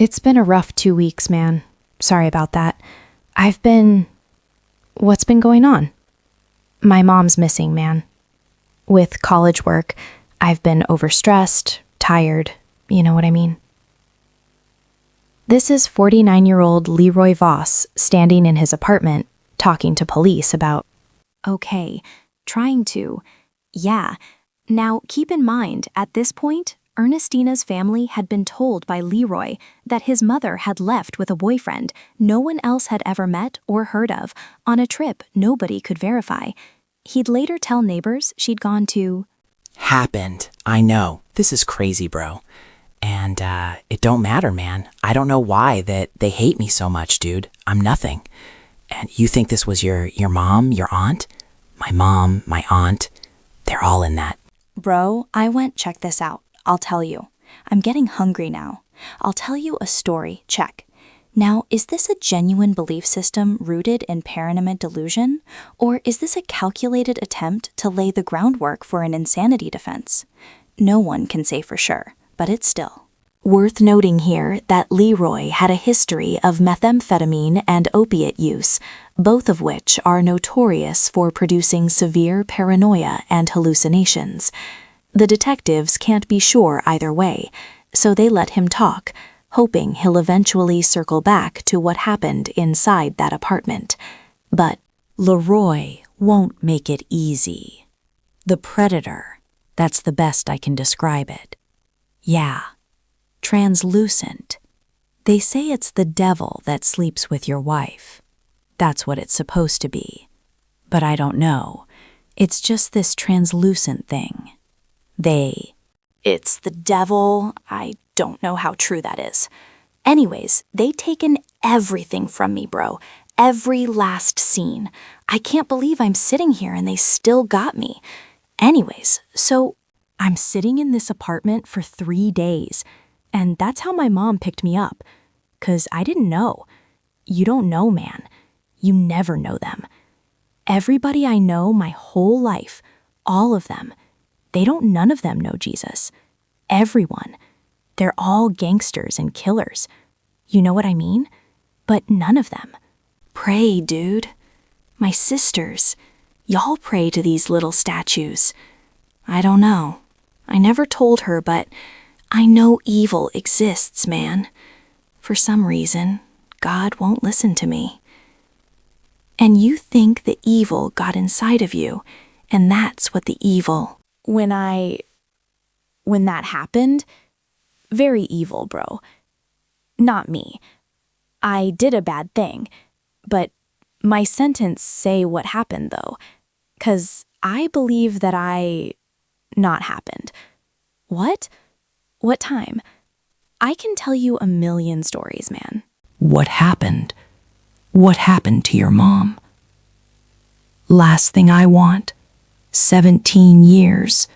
It's been a rough 2 weeks, man. Sorry about that. What's been going on? My mom's missing, man. With college work, I've been overstressed, tired, you know what I mean? This is 49-year-old Leroy Voss standing in his apartment, talking to police about. Okay, trying to. Yeah. Now, keep in mind, at this point, Ernestina's family had been told by Leroy that his mother had left with a boyfriend no one else had ever met or heard of, on a trip nobody could verify. He'd later tell neighbors she'd gone to. Happened. I know. This is crazy, bro. And, it don't matter, man. I don't know why that they hate me so much, dude. I'm nothing. And you think this was your mom, your aunt? My mom, my aunt, they're all in that. Bro, I went check this out. I'll tell you. I'm getting hungry now. I'll tell you a story. Check. Now, is this a genuine belief system rooted in paranoid delusion? Or is this a calculated attempt to lay the groundwork for an insanity defense? No one can say for sure, but it's still worth noting here that Leroy had a history of methamphetamine and opiate use, both of which are notorious for producing severe paranoia and hallucinations. The detectives can't be sure either way, so they let him talk, hoping he'll eventually circle back to what happened inside that apartment. But Leroy won't make it easy. The predator, that's the best I can describe it. Yeah, translucent. They say it's the devil that sleeps with your wife. That's what it's supposed to be. But I don't know. It's just this translucent thing. It's the devil. I don't know how true that is. Anyways, they taken everything from me, bro. Every last scene. I can't believe I'm sitting here and they still got me. Anyways, so I'm sitting in this apartment for 3 days. And that's how my mom picked me up. 'Cause I didn't know. You don't know, man. You never know them. Everybody I know my whole life, all of them, none of them know Jesus. Everyone. They're all gangsters and killers. You know what I mean? But none of them. Pray, dude. My sisters. Y'all pray to these little statues. I don't know. I never told her, but I know evil exists, man. For some reason, God won't listen to me. And you think the evil got inside of you, and that's what the evil. When that happened, very evil, bro. Not me. I did a bad thing, but my sentence say what happened, though, 'cause I believe that not happened. What? What time? I can tell you a million stories, man. What happened? What happened to your mom? Last thing I want, 17 years,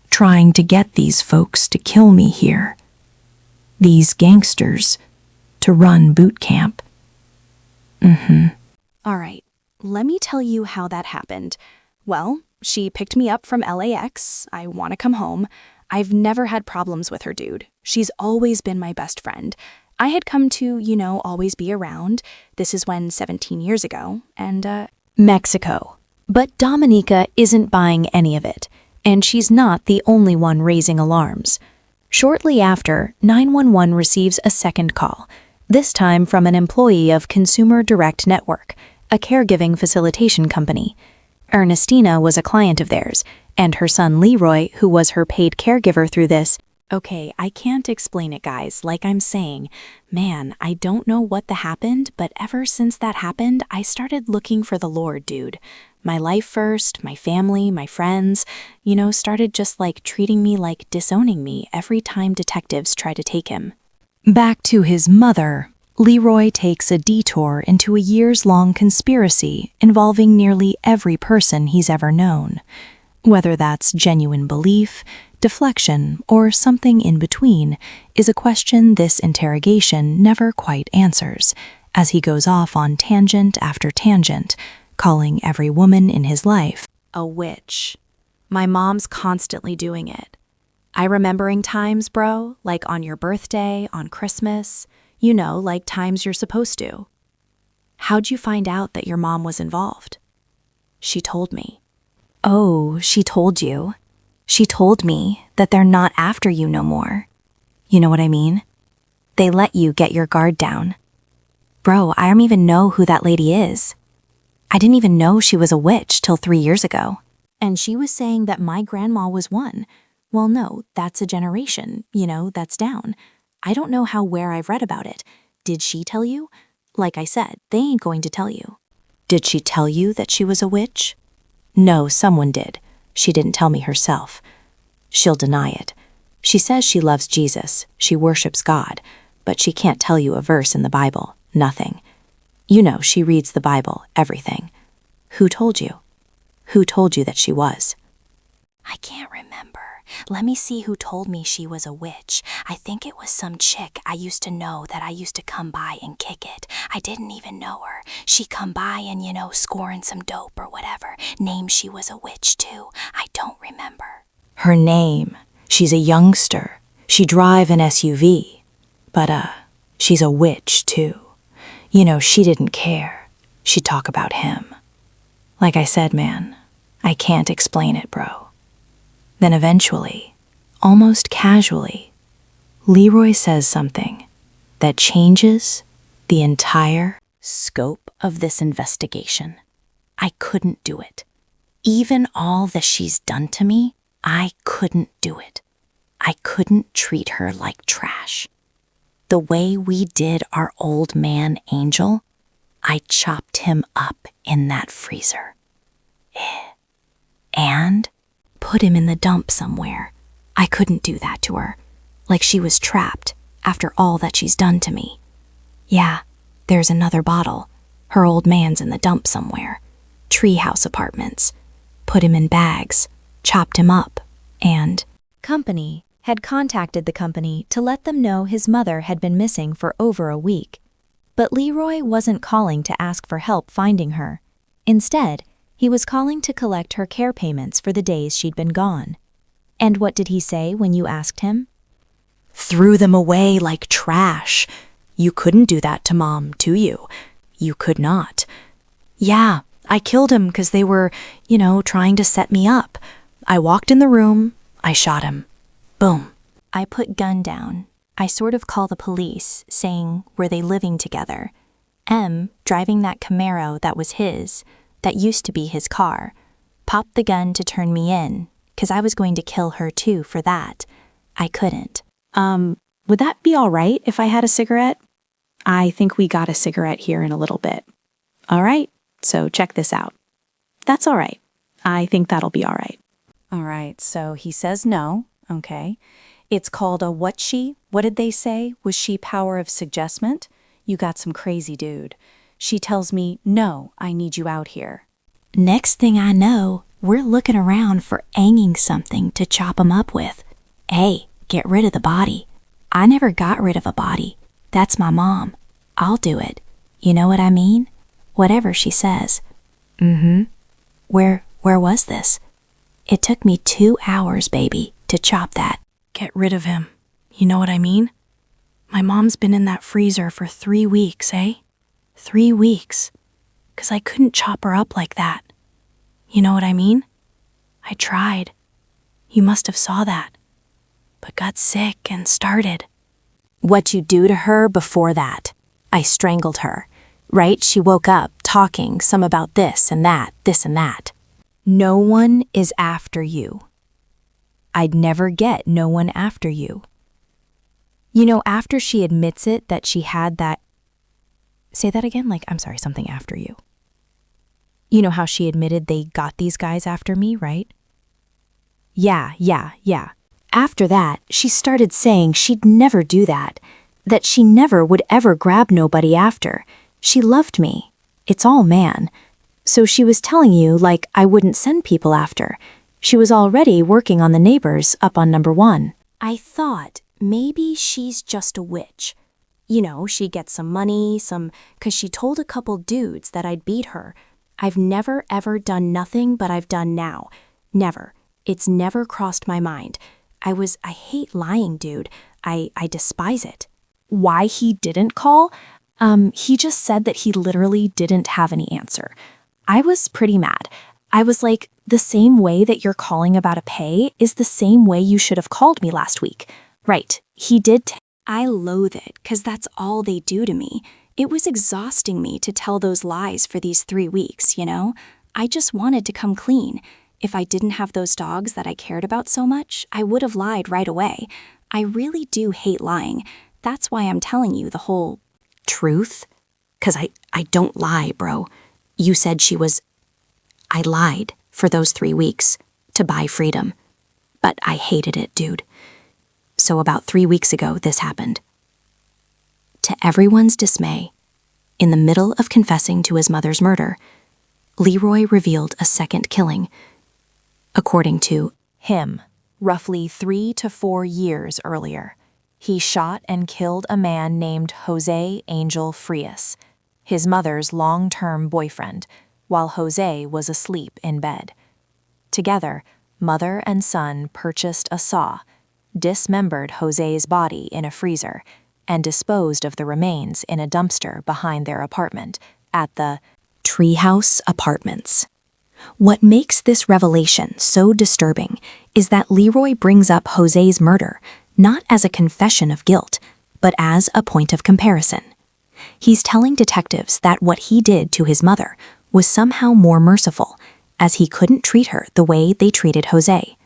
trying to get these folks to kill me here. These gangsters, to run boot camp. All right, let me tell you how that happened. Well, she picked me up from LAX. I want to come home. I've never had problems with her, dude. She's always been my best friend. I had come to, always be around. This is when 17 years ago, and, Mexico. But Dominica isn't buying any of it, and she's not the only one raising alarms. Shortly after, 911 receives a second call, this time from an employee of Consumer Direct Network, a caregiving facilitation company. Ernestina was a client of theirs, and her son Leroy, who was her paid caregiver through this. Okay, I can't explain it, guys. Like I'm saying, man, I don't know what happened, but ever since that happened, I started looking for the Lord, dude. My life first, my family, my friends, started just treating me like disowning me every time detectives try to take him. Back to his mother, Leroy takes a detour into a years-long conspiracy involving nearly every person he's ever known. Whether that's genuine belief, deflection, or something in between is a question this interrogation never quite answers, as he goes off on tangent after tangent, calling every woman in his life a witch. My mom's constantly doing it. I remembering times, bro, like on your birthday, on Christmas, you know, like times you're supposed to. How'd you find out that your mom was involved? She told me. Oh, she told you. She told me that they're not after you no more. You know what I mean? They let you get your guard down. Bro, I don't even know who that lady is. I didn't even know she was a witch till 3 years ago. And she was saying that my grandma was one. Well, no, that's a generation, you know, that's down. I don't know where I've read about it. Did she tell you? Like I said, they ain't going to tell you. Did she tell you that she was a witch? No, someone did. She didn't tell me herself. She'll deny it. She says she loves Jesus, she worships God, but she can't tell you a verse in the Bible, nothing. You know, she reads the Bible, everything. Who told you? Who told you that she was? I can't remember. Let me see who told me she was a witch. I think it was some chick I used to know that I used to come by and kick it. I didn't even know her. She come by and, you know, scoring some dope or whatever. Name she was a witch too. I don't remember. Her name. She's a youngster. She drive an SUV. But, she's a witch too. You know, she didn't care. She'd talk about him. Like I said, man, I can't explain it, bro. Then eventually, almost casually, Leroy says something that changes the entire scope of this investigation. I couldn't do it. Even all that she's done to me, I couldn't do it. I couldn't treat her like trash. The way we did our old man Angel, I chopped him up in that freezer. And put him in the dump somewhere. I couldn't do that to her. Like she was trapped after all that she's done to me. Yeah, there's another bottle. Her old man's in the dump somewhere. Treehouse Apartments. Put him in bags, chopped him up, and company had contacted the company to let them know his mother had been missing for over a week. But Leroy wasn't calling to ask for help finding her. Instead, he was calling to collect her care payments for the days she'd been gone. And what did he say when you asked him? Threw them away like trash. You couldn't do that to Mom, to you. You could not. Yeah, I killed him because they were, you know, trying to set me up. I walked in the room, I shot him. Boom. I put gun down. I sort of call the police, saying, were they living together? M, driving that Camaro that was his, that used to be his car, popped the gun to turn me in, 'cause I was going to kill her too for that. I couldn't. Would that be all right if I had a cigarette? I think we got a cigarette here in a little bit. All right, so check this out. That's all right. I think that'll be all right. All right, so he says no, okay. It's called a what did they say? Was she power of suggestment? You got some crazy dude. She tells me, no, I need you out here. Next thing I know, we're looking around for hanging something to chop him up with. Hey, get rid of the body. I never got rid of a body. That's my mom. I'll do it. You know what I mean? Whatever she says. Mm-hmm. Where was this? It took me 2 hours, baby, to chop that. Get rid of him. You know what I mean? My mom's been in that freezer for 3 weeks, eh? 3 weeks. 'Cause I couldn't chop her up like that. You know what I mean? I tried. You must have saw that. But got sick and started. What you do to her before that? I strangled her. Right? She woke up talking some about this and that. No one is after you. I'd never get no one after you. You know, after she admits it that she had that... Say that again, like, I'm sorry, something after you. You know how she admitted they got these guys after me, right? Yeah. After that, she started saying she'd never do that she never would ever grab nobody after. She loved me. It's all man. So she was telling you, like, I wouldn't send people after. She was already working on the neighbors up on number 1. I thought maybe she's just a witch. You know, she gets some money, 'cause she told a couple dudes that I'd beat her. I've never ever done nothing but I've done now. Never. It's never crossed my mind. I hate lying, dude. I despise it. Why he didn't call? He just said that he literally didn't have any answer. I was pretty mad. I was like, the same way that you're calling about a pay is the same way you should have called me last week. Right, he did. I loathe it because that's all they do to me. It was exhausting me to tell those lies for these 3 weeks, you know? I just wanted to come clean. If I didn't have those dogs that I cared about so much, I would have lied right away. I really do hate lying. That's why I'm telling you the whole Truth? 'Cause I don't lie, bro. You said she was... I lied for those 3 weeks to buy freedom. But I hated it, dude. So about 3 weeks ago, this happened. To everyone's dismay, in the middle of confessing to his mother's murder, Leroy revealed a second killing. According to him, roughly 3 to 4 years earlier, he shot and killed a man named Jose Angel Frias, his mother's long-term boyfriend, while Jose was asleep in bed. Together, mother and son purchased a saw, dismembered Jose's body in a freezer, and disposed of the remains in a dumpster behind their apartment at the Treehouse Apartments. What makes this revelation so disturbing is that Leroy brings up Jose's murder not as a confession of guilt, but as a point of comparison. He's telling detectives that what he did to his mother was somehow more merciful, as he couldn't treat her the way they treated Jose.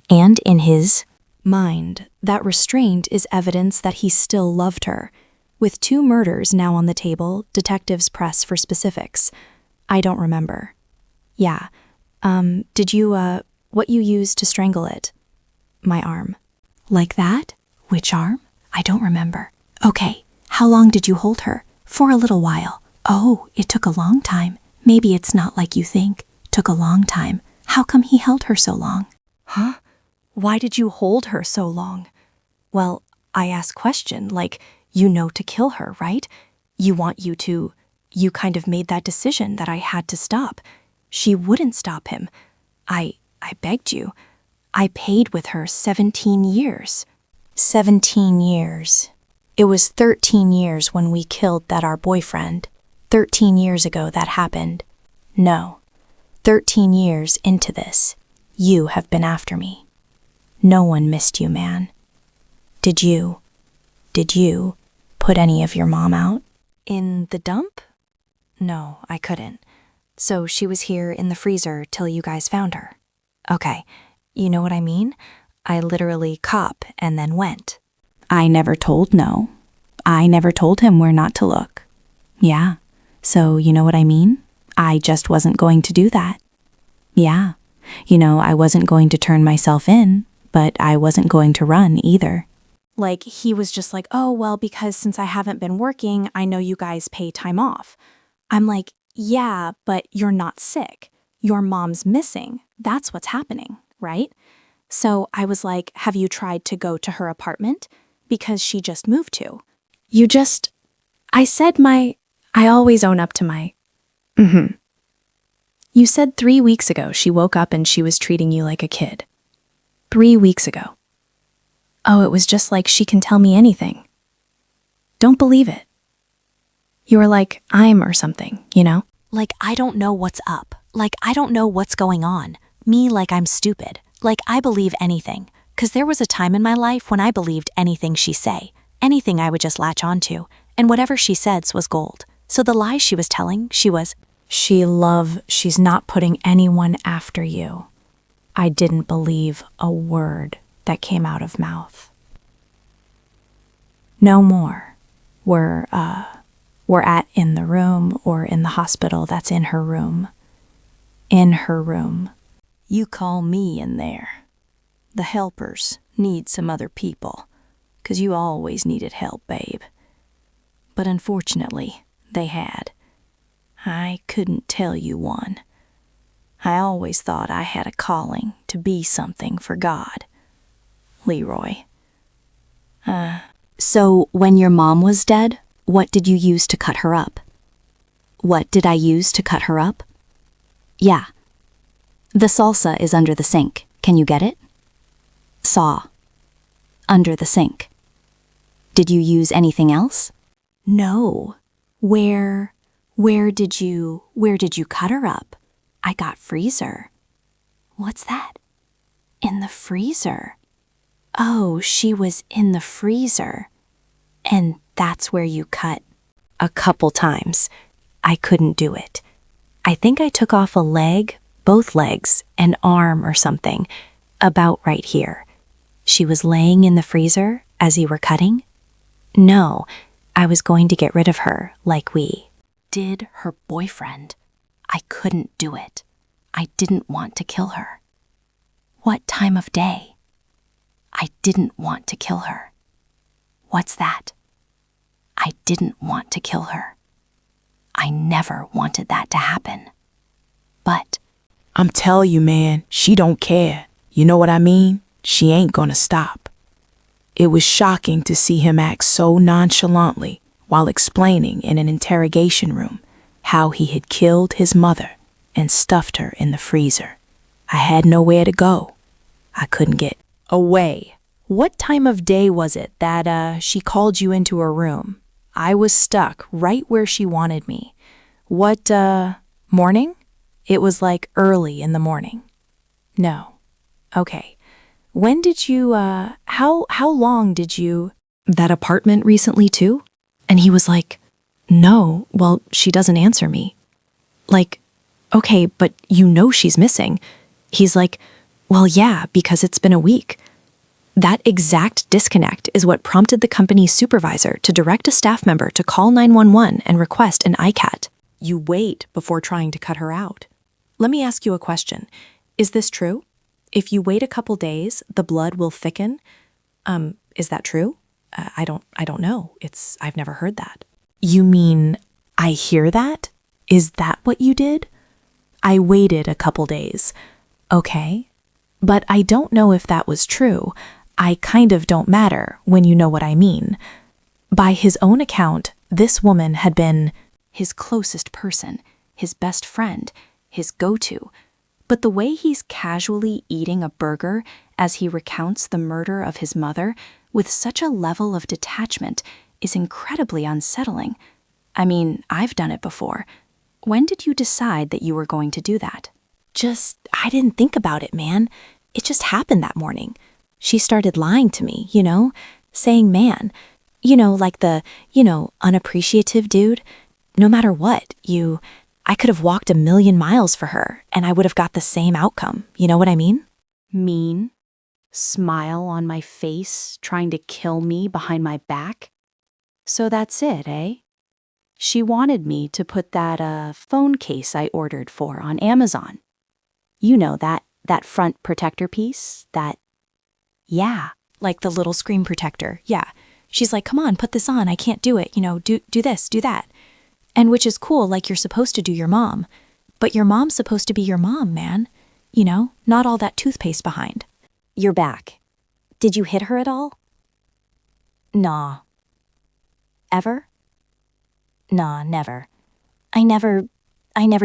And in his mind, that restraint is evidence that he still loved her. With 2 murders now on the table, detectives press for specifics. I don't remember. Yeah. Did you, what you used to strangle it? My arm. Like that? Which arm? I don't remember. Okay, how long did you hold her? For a little while. Oh, it took a long time. Maybe it's not like you think. Took a long time. How come he held her so long? Huh? Why did you hold her so long? Well, I asked question, like, you know to kill her, right? You kind of made that decision that I had to stop. She wouldn't stop him. I begged you. I paid with her 17 years. 17 years. It was 13 years when we killed our boyfriend. 13 years ago that happened. No. 13 years into this, you have been after me. No one missed you, man. Did you put any of your mom out? In the dump? No, I couldn't. So she was here in the freezer till you guys found her. Okay, you know what I mean? I literally cop and then went. I never told no. I never told him where not to look. Yeah, so you know what I mean? I just wasn't going to do that. Yeah, I wasn't going to turn myself in, but I wasn't going to run either. Like, he was just like, oh, well, because since I haven't been working, I know you guys pay time off. I'm like, yeah, but you're not sick. Your mom's missing. That's what's happening, right? So I was like, have you tried to go to her apartment? Because she just moved to. I always own up to my... You said 3 weeks ago she woke up and she was treating you like a kid. 3 weeks ago. Oh, it was just like she can tell me anything. Don't believe it. You were like, I'm or something, you know? Like, I don't know what's up. Like, I don't know what's going on. Me, like I'm stupid. Like, I believe anything. 'Cause there was a time in my life when I believed anything she say. Anything I would just latch onto. And whatever she said was gold. So the lies she was telling, She's not putting anyone after you. I didn't believe a word that came out of mouth. No more. We're at in the room or in the hospital that's in her room. In her room. You call me in there. The helpers need some other people, 'cause you always needed help, babe. But unfortunately, they had. I couldn't tell you one. I always thought I had a calling to be something for God. Leroy. So when your mom was dead, what did you use to cut her up? What did I use to cut her up? Yeah. The salsa is under the sink. Can you get it? Saw. under the sink. Did you use anything else? No. Where did you cut her up? I got freezer. What's that? In the freezer. Oh, she was in the freezer. And that's where you cut? A couple times. I couldn't do it. I think I took off a leg, both legs, an arm or something, about right here. She was laying in the freezer as you were cutting? No, I was going to get rid of her, like we did her boyfriend. I couldn't do it. I didn't want to kill her. What time of day? I didn't want to kill her. What's that? I didn't want to kill her. I never wanted that to happen. But I'm telling you, man, she don't care. You know what I mean? She ain't gonna stop. It was shocking to see him act so nonchalantly while explaining in an interrogation room how he had killed his mother and stuffed her in the freezer. I had nowhere to go. I couldn't get Away. What time of day was it that she called you into her room? I was stuck right where she wanted me. What, morning? It was like early in the morning. No. Okay. When did you, how long did you? That apartment recently too? And he was like, no, well, she doesn't answer me. Like, okay, but you know she's missing. He's like, well, yeah, because it's been a week. That exact disconnect is what prompted the company's supervisor to direct a staff member to call 911 and request an ICAT. You wait before trying to cut her out. Let me ask you a question. Is this true? If you wait a couple days, the blood will thicken? Is that true? I don't know. I've never heard that. You mean I hear that? Is that what you did? I waited a couple days. Okay. But I don't know if that was true. I kind of don't matter when you know what I mean. By his own account, this woman had been his closest person, his best friend, his go-to. But the way he's casually eating a burger as he recounts the murder of his mother with such a level of detachment is incredibly unsettling. I mean, I've done it before. When did you decide that you were going to do that? I didn't think about it, man. It just happened that morning. She started lying to me, saying man. Like the, unappreciative dude. No matter what, I could have walked 1,000,000 miles for her and I would have got the same outcome. You know what I mean? Mean? Smile on my face, trying to kill me behind my back? So that's it, eh? She wanted me to put that phone case I ordered for on Amazon. You know, that front protector piece, yeah, like the little screen protector, yeah. She's like, come on, put this on, I can't do it, do this, do that. And which is cool, like you're supposed to do your mom. But your mom's supposed to be your mom, man. Not all that toothpaste behind. You're back. Did you hit her at all? Nah. Ever? Nah, never. I never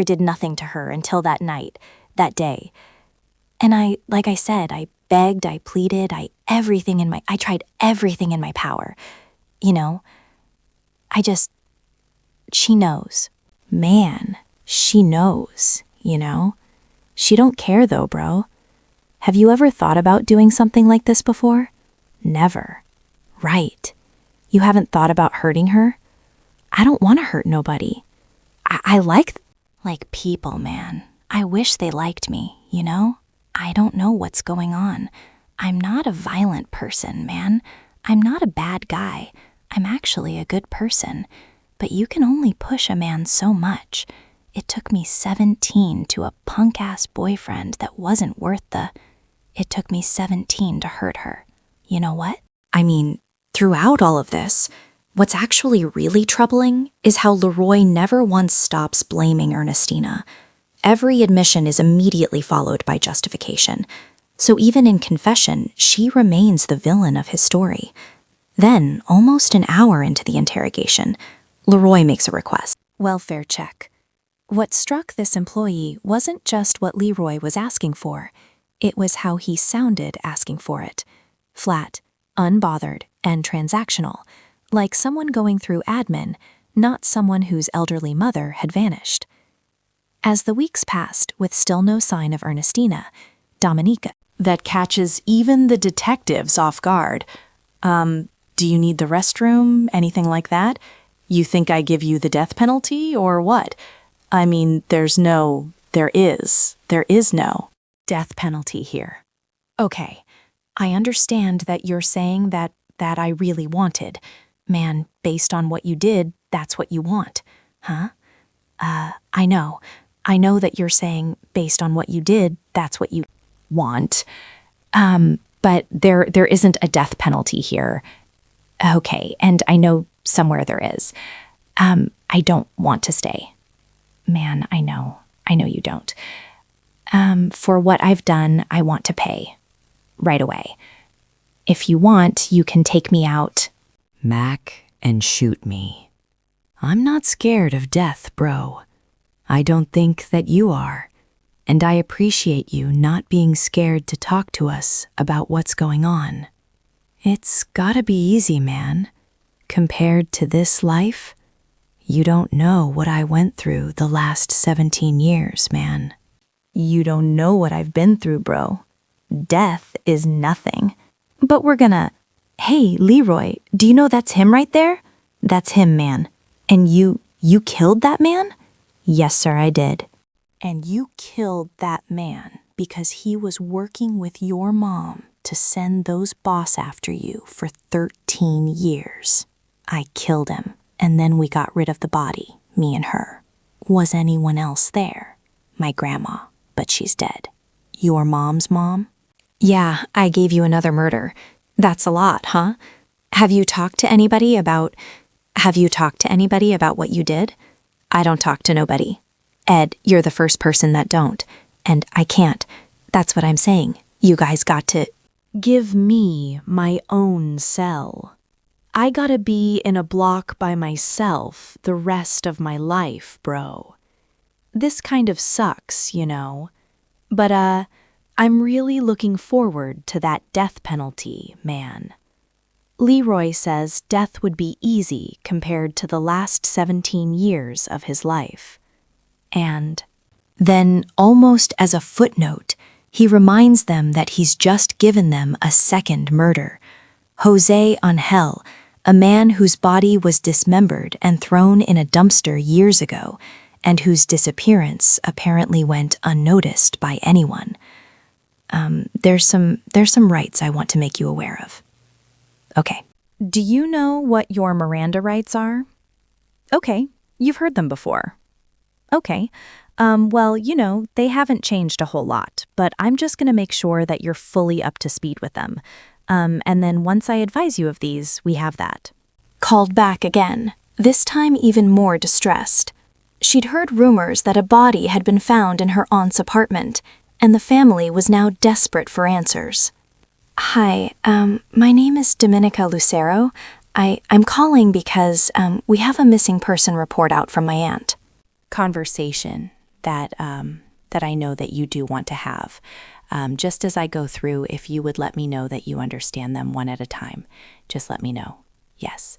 did nothing to her until that night, that day. And like I said, I begged, I pleaded, I tried everything in my power. She knows. Man, she knows, She don't care though, bro. Have you ever thought about doing something like this before? Never. Right. You haven't thought about hurting her? I don't want to hurt nobody. I like people, man. I wish they liked me, I don't know what's going on. I'm not a violent person, man. I'm not a bad guy. I'm actually a good person. But you can only push a man so much. It took me 17 to a punk-ass boyfriend that wasn't worth It took me 17 to hurt her. You know what? I mean, throughout all of this, what's actually really troubling is how Leroy never once stops blaming Ernestina. Every admission is immediately followed by justification. So even in confession, she remains the villain of his story. Then, almost an hour into the interrogation, Leroy makes a request. Welfare check. What struck this employee wasn't just what Leroy was asking for. It was how he sounded asking for it. Flat, unbothered, and transactional, like someone going through admin, not someone whose elderly mother had vanished. As the weeks passed with still no sign of Ernestina, Dominica, That catches even the detectives off guard. Do you need the restroom? Anything like that? You think I give you the death penalty or what? I mean, there is no death penalty here. Okay, I understand that you're saying that I really wanted. Man, based on what you did, that's what you want. Huh? I know that you're saying based on what you did, that's what you want. But there isn't a death penalty here. Okay, and I know somewhere there is. I don't want to stay. Man, I know you don't. For what I've done, I want to pay. Right away. If you want, you can take me out. Mac and shoot me. I'm not scared of death, bro. I don't think that you are. And I appreciate you not being scared to talk to us about what's going on. It's gotta be easy, man. Compared to this life, you don't know what I went through the last 17 years, man. You don't know what I've been through, bro. Death is nothing. But we're gonna... Hey, Leroy, do you know that's him right there? That's him, man. And you killed that man? Yes, sir, I did. And you killed that man because he was working with your mom to send those boss after you for 13 years. I killed him, and then we got rid of the body, me and her. Was anyone else there? My grandma, but she's dead. Your mom's mom? Yeah, I gave you another murder. That's a lot, huh? Have you talked to anybody about what you did? I don't talk to nobody. Ed, you're the first person that don't. And I can't. That's what I'm saying. You guys got to... Give me my own cell. I gotta be in a block by myself the rest of my life, bro. This kind of sucks, you know. But, I'm really looking forward to that death penalty, man. Leroy says death would be easy compared to the last 17 years of his life. And then, almost as a footnote, he reminds them that he's just given them a second murder. Jose Angel, a man whose body was dismembered and thrown in a dumpster years ago, and whose disappearance apparently went unnoticed by anyone. There's some rights I want to make you aware of. Okay. Do you know what your Miranda rights are? Okay, you've heard them before. Okay. Well, you know, they haven't changed a whole lot, but I'm just going to make sure that you're fully up to speed with them. And then once I advise you of these, we have that. Called back again, this time even more distressed. She'd heard rumors that a body had been found in her aunt's apartment, and the family was now desperate for answers. Hi, my name is Dominica Lucero. I'm calling because we have a missing person report out from my aunt. Conversation that I know that you do want to have. Just as I go through, if you would let me know that you understand them one at a time, just let me know. Yes.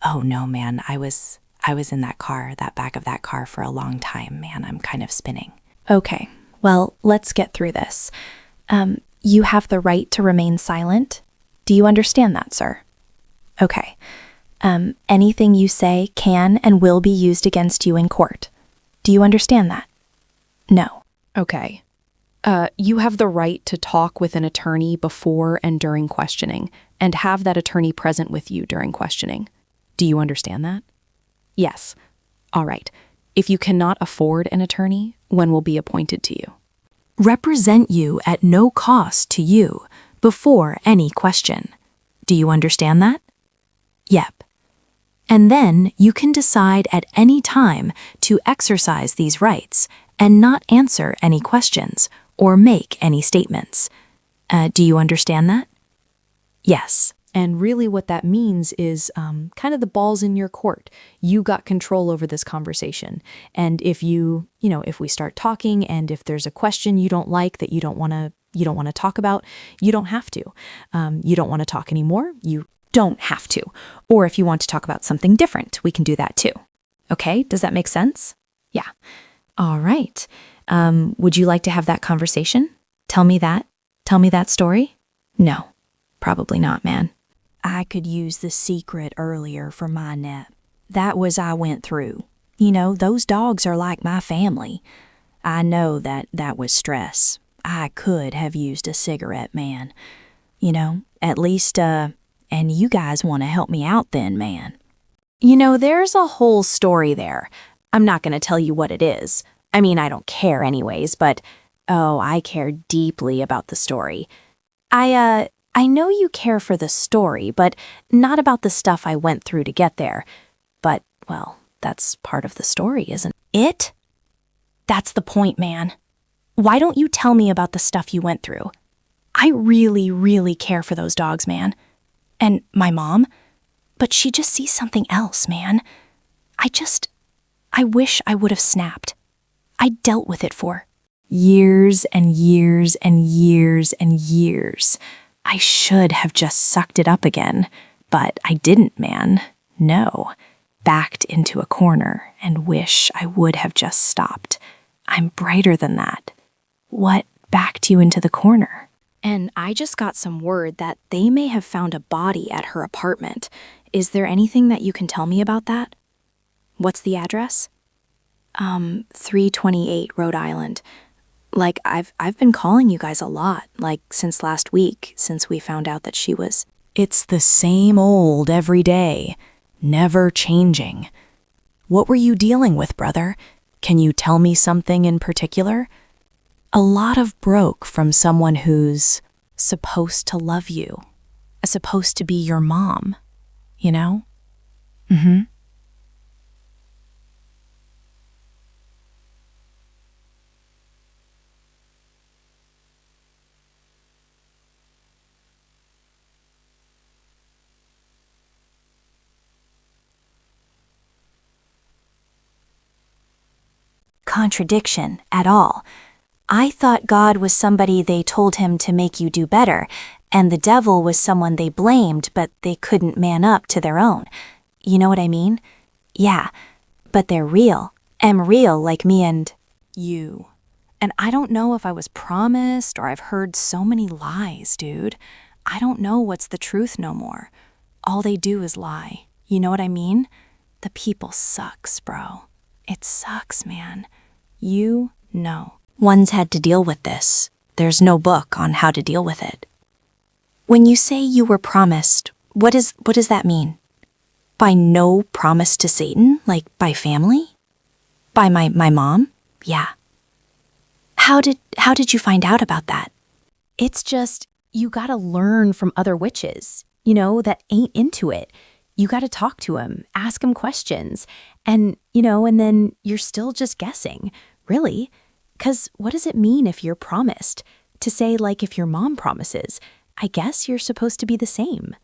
Oh no, man, I was in that back of that car for a long time, man. I'm kind of spinning. Okay, well, let's get through this. You have the right to remain silent. Do you understand that, sir? Okay. Anything you say can and will be used against you in court. Do you understand that? No. Okay. You have the right to talk with an attorney before and during questioning, and have that attorney present with you during questioning. Do you understand that? Yes. All right. If you cannot afford an attorney, one will be appointed to you. Represent you at no cost to you before any question. Do you understand that? Yep. And then you can decide at any time to exercise these rights and not answer any questions or make any statements. Do you understand that? Yes. And really what that means is kind of the ball's in your court. You got control over this conversation. And if if we start talking and if there's a question you don't like that you don't want to, you don't want to talk about, you don't have to. You don't want to talk anymore, you don't have to. Or if you want to talk about something different, we can do that too. Okay, does that make sense? Yeah. All right. Would you like to have that conversation? Tell me that. Tell me that story? No, probably not, man. I could use the secret earlier for my nap. That was I went through. You know, those dogs are like my family. I know that was stress. I could have used a cigarette, man. You know, at least, and you guys want to help me out then, man. You know, there's a whole story there. I'm not going to tell you what it is. I mean, I don't care anyways, but, oh, I care deeply about the story. I know you care for the story, but not about the stuff I went through to get there. But, well, that's part of the story, isn't it? That's the point, man. Why don't you tell me about the stuff you went through? I really, really care for those dogs, man. And my mom. But she just sees something else, man. I wish I would have snapped. I dealt with it for years and years and years and years. I should have just sucked it up again, but I didn't, man. No. Backed into a corner and wish I would have just stopped. I'm brighter than that. What backed you into the corner? And I just got some word that they may have found a body at her apartment. Is there anything that you can tell me about that? What's the address? 328 Rhode Island. Like, I've been calling you guys a lot, like, since last week, since we found out that she was... It's the same old every day, never changing. What were you dealing with, brother? Can you tell me something in particular? A lot of broke from someone who's supposed to love you, supposed to be your mom, you know? Contradiction at all. I thought God was somebody they told him to make you do better, and the devil was someone they blamed, but they couldn't man up to their own. You know what I mean? Yeah, but they're real. Am real like me and You. And I don't know if I was promised or I've heard so many lies, dude. I don't know what's the truth no more. All they do is lie. You know what I mean? The people sucks, bro. It sucks, man. You know. One's had to deal with this. There's no book on how to deal with it. When you say you were promised, what does that mean? By no promise to Satan? Like by family? By my mom? Yeah. How did you find out about that? It's just, you gotta learn from other witches, you know, that ain't into it. You gotta talk to them, ask them questions, and, you know, and then you're still just guessing, really. 'Cause what does it mean if you're promised? To say, like, if your mom promises, I guess you're supposed to be the same.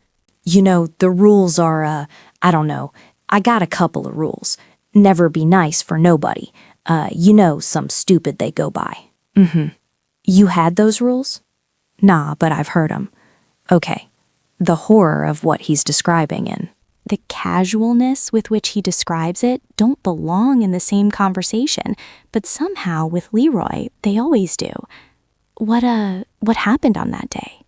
You know, the rules are, I don't know. I got a couple of rules. Never be nice for nobody. You know, some stupid they go by. You had those rules? Nah, but I've heard 'em. Okay. The horror of what he's describing in. The casualness with which he describes it don't belong in the same conversation, but somehow with Leroy, they always do. What happened on that day?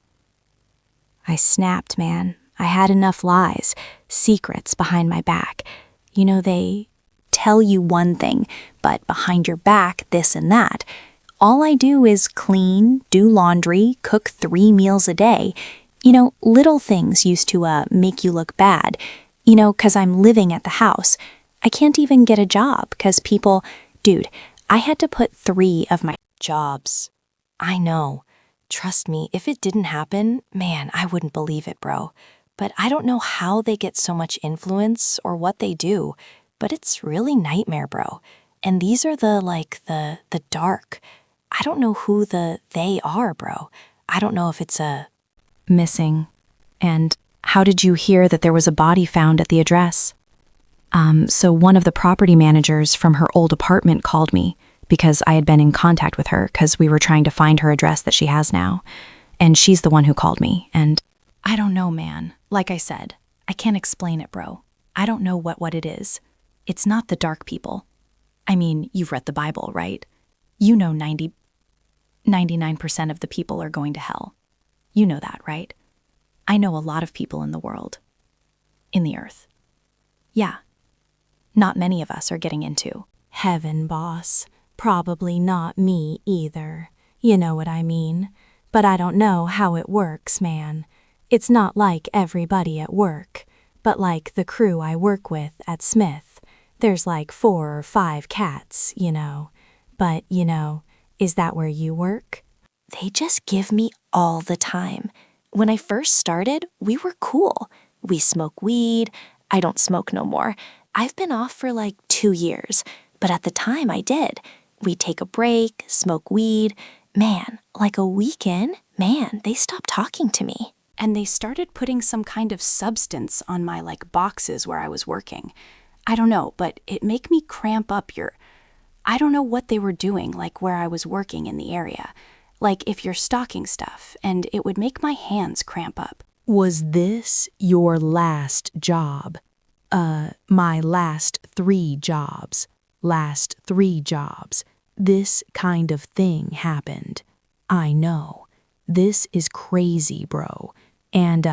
I snapped, man. I had enough lies, secrets behind my back. You know, they tell you one thing, but behind your back, this and that. All I do is clean, do laundry, cook 3 meals a day. You know, little things used to make you look bad. You know, 'cause I'm living at the house. I can't even get a job 'cause people... Dude, I had to put 3 of my Jobs. I know. Trust me, if it didn't happen, man, I wouldn't believe it, bro. But I don't know how they get so much influence or what they do, but it's really nightmare, bro. And these are the dark. I don't know who they are, bro. I don't know if it's a... Missing. And how did you hear that there was a body found at the address? So one of the property managers from her old apartment called me. because I had been in contact with her because we were trying to find her address that she has now. And she's the one who called me, and I don't know, man. Like I said, I can't explain it, bro. I don't know what it is. It's not the dark people. I mean, you've read the Bible, right? You know 99% of the people are going to hell. You know that, right? I know a lot of people in the world. In the earth. Yeah. Not many of us are getting into heaven, boss. Probably not me either. You know what I mean? But I don't know how it works, man. It's not like everybody at work, but like the crew I work with at Smith. There's like 4 or 5 cats, you know. But, you know, is that where you work? They just give me all the time. When I first started, we were cool. We smoke weed. I don't smoke no more. I've been off for like 2 years, but at the time I did. We'd take a break, smoke weed. Man, like a week in, man, they stopped talking to me. And they started putting some kind of substance on my like boxes where I was working. I don't know, but it make me cramp up I don't know what they were doing, like where I was working in the area. Like if you're stocking stuff, and it would make my hands cramp up. Was this your last job? My last 3 jobs. Last 3 jobs. This kind of thing happened. I know. This is crazy, bro. And,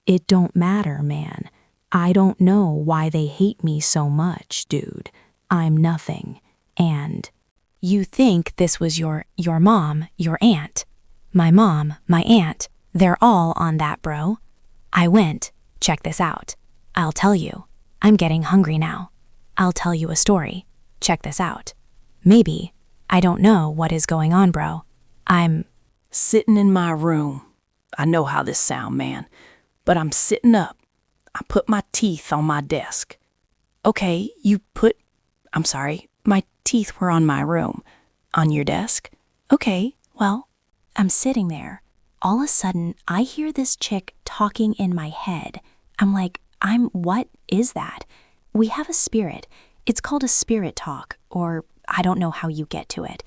it don't matter, man. I don't know why they hate me so much, dude. I'm nothing. And you think this was your mom, your aunt. My mom, my aunt, they're all on that, bro. I went. Check this out. I'll tell you. I'm getting hungry now. I'll tell you a story. Check this out. Maybe. I don't know what is going on, bro. I'm sitting in my room. I know how this sound, man, but I'm sitting up. I put my teeth on my desk. Okay, my teeth were on my room. On your desk? Okay, well, I'm sitting there. All of a sudden, I hear this chick talking in my head. I'm like, what is that? We have a spirit. It's called a spirit talk, or I don't know how you get to it.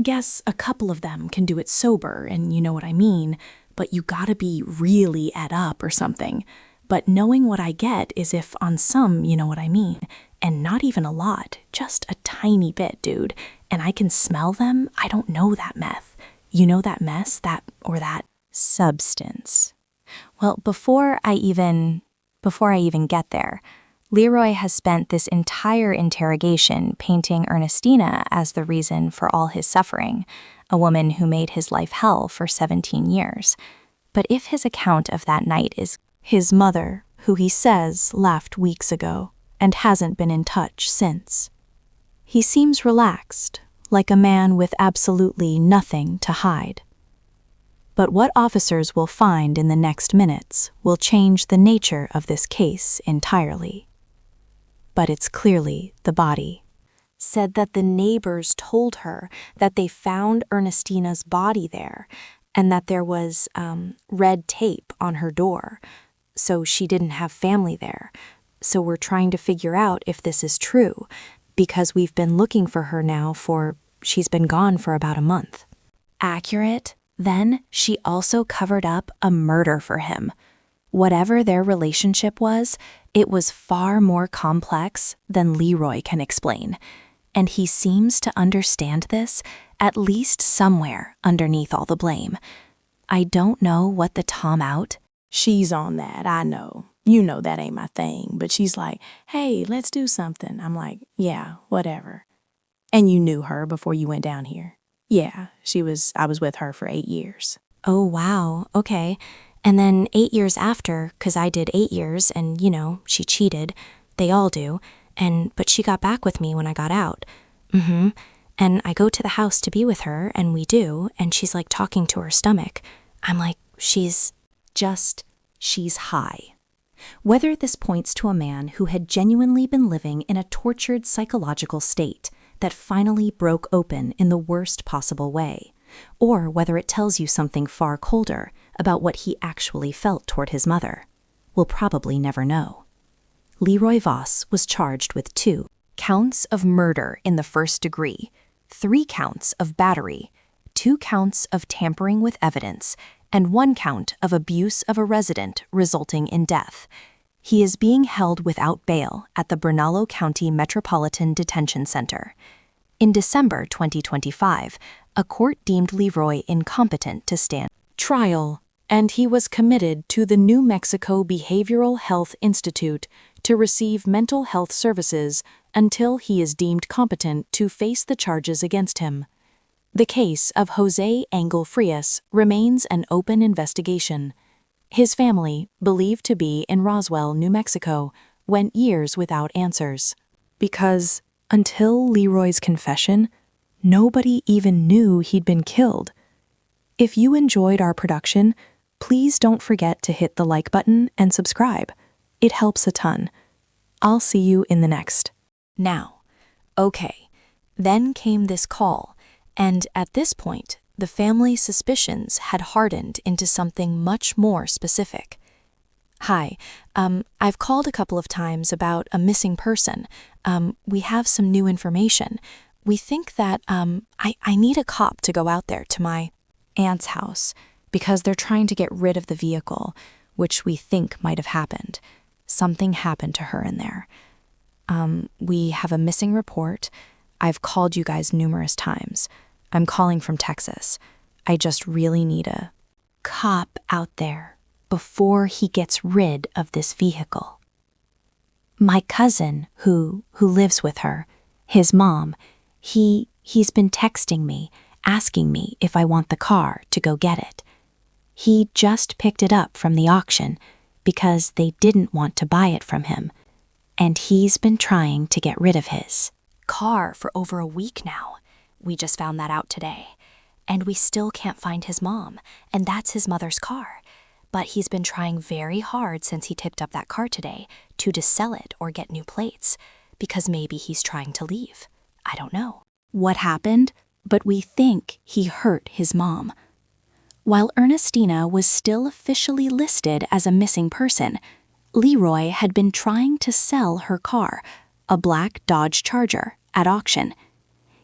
Guess a couple of them can do it sober, and you know what I mean, but you gotta be really ed up or something. But knowing what I get is if on some, you know what I mean, and not even a lot, just a tiny bit, dude, and I can smell them, I don't know that meth. You know that mess, that substance. Well, before I even get there, Leroy has spent this entire interrogation painting Ernestina as the reason for all his suffering, a woman who made his life hell for 17 years. But if his account of that night is his mother, who he says left weeks ago and hasn't been in touch since, he seems relaxed, like a man with absolutely nothing to hide. But what officers will find in the next minutes will change the nature of this case entirely. But it's clearly the body. Said that the neighbors told her that they found Ernestina's body there and that there was red tape on her door, so she didn't have family there. So we're trying to figure out if this is true, because we've been looking for her now she's been gone for about a month. Accurate? Then she also covered up a murder for him. Whatever their relationship was, it was far more complex than Leroy can explain. And he seems to understand this, at least somewhere underneath all the blame. I don't know what the Tom out. She's on that, I know. You know that ain't my thing, but she's like, hey, let's do something. I'm like, yeah, whatever. And you knew her before you went down here? Yeah, I was with her for 8 years. Oh, wow, okay. And then 8 years after, 'cause I did 8 years and, you know, she cheated. They all do. But she got back with me when I got out. And I go to the house to be with her, and we do, and she's like talking to her stomach. I'm like, she's high. Whether this points to a man who had genuinely been living in a tortured psychological state that finally broke open in the worst possible way, or whether it tells you something far colder about what he actually felt toward his mother, we'll probably never know. Leroy Voss was charged with 2 counts of murder in the first degree, 3 counts of battery, 2 counts of tampering with evidence, and 1 count of abuse of a resident resulting in death. He is being held without bail at the Brunello County Metropolitan Detention Center. In December 2025, a court deemed Leroy incompetent to stand Trial, and he was committed to the New Mexico Behavioral Health Institute to receive mental health services until he is deemed competent to face the charges against him. The case of Jose Angel Frias remains an open investigation. His family, believed to be in Roswell, New Mexico, went years without answers. Because, until Leroy's confession, nobody even knew he'd been killed. If you enjoyed our production, please don't forget to hit the like button and subscribe. It helps a ton. I'll see you in the next. Now, okay, then came this call, and at this point, the family's suspicions had hardened into something much more specific. Hi, I've called a couple of times about a missing person. We have some new information. We think that, I need a cop to go out there to my aunt's house because they're trying to get rid of the vehicle, which we think might have happened. Something happened to her in there. We have a missing report. I've called you guys numerous times. I'm calling from Texas. I just really need a cop out there before he gets rid of this vehicle. My cousin, who lives with her, his mom, he's been texting me, asking me if I want the car to go get it. He just picked it up from the auction because they didn't want to buy it from him, and he's been trying to get rid of his car for over a week now. We just found that out today. And we still can't find his mom, and that's his mother's car. But he's been trying very hard since he tipped up that car today to sell it or get new plates, because maybe he's trying to leave. I don't know what happened, but we think he hurt his mom. While Ernestina was still officially listed as a missing person, Leroy had been trying to sell her car, a black Dodge Charger, at auction.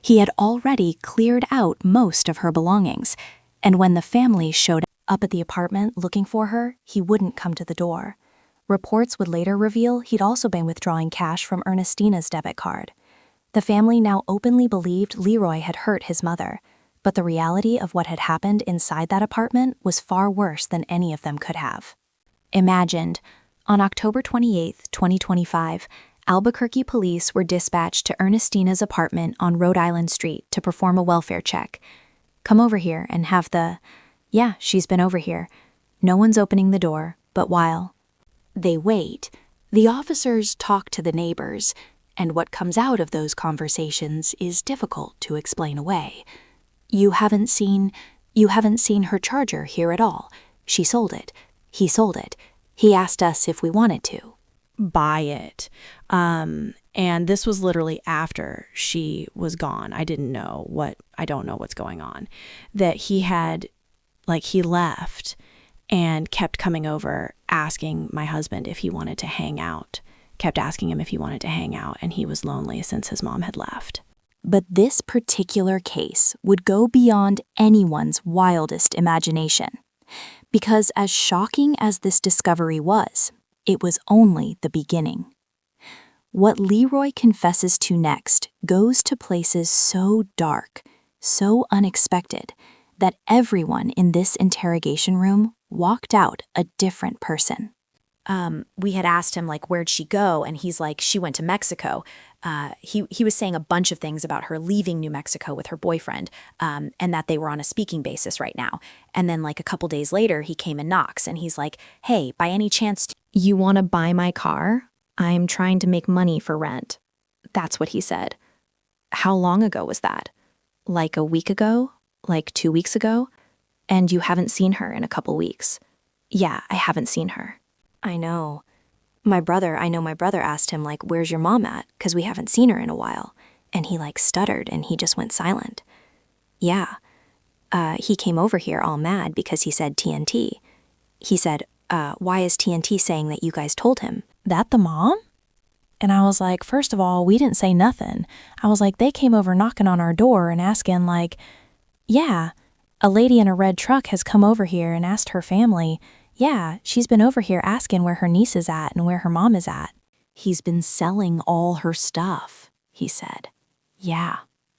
He had already cleared out most of her belongings, and when the family showed up at the apartment looking for her, he wouldn't come to the door. Reports would later reveal he'd also been withdrawing cash from Ernestina's debit card. The family now openly believed Leroy had hurt his mother, but the reality of what had happened inside that apartment was far worse than any of them could have imagined. On October 28, 2025, Albuquerque police were dispatched to Ernestina's apartment on Rhode Island Street to perform a welfare check. Come over here and have the... Yeah, she's been over here. No one's opening the door, but while they wait, the officers talk to the neighbors, and what comes out of those conversations is difficult to explain away. You haven't seen her Charger here at all. She sold it. He sold it. He asked us if we wanted to buy it. And this was literally after she was gone. I don't know what's going on. That he left and kept coming over asking my husband if he wanted to hang out. Kept asking him if he wanted to hang out, and he was lonely since his mom had left. But this particular case would go beyond anyone's wildest imagination. Because as shocking as this discovery was, it was only the beginning. What Leroy confesses to next goes to places so dark, so unexpected, that everyone in this interrogation room walked out a different person. We had asked him, where'd she go? And he's like, she went to Mexico. He was saying a bunch of things about her leaving New Mexico with her boyfriend, and that they were on a speaking basis right now. And then, a couple days later, he came and knocks, and he's like, hey, by any chance, you want to buy my car? I'm trying to make money for rent. That's what he said. How long ago was that? A week ago? 2 weeks ago? And you haven't seen her in a couple weeks? Yeah, I haven't seen her. I know. My brother asked him, where's your mom at? Because we haven't seen her in a while. And he, stuttered and he just went silent. Yeah. He came over here all mad because he said TNT. He said, why is TNT saying that you guys told him? That the mom? And I was like, first of all, we didn't say nothing. I was like, they came over knocking on our door and asking, like, yeah, a lady in a red truck has come over here and asked her family. Yeah, she's been over here asking where her niece is at and where her mom is at. He's been selling all her stuff, he said. Yeah.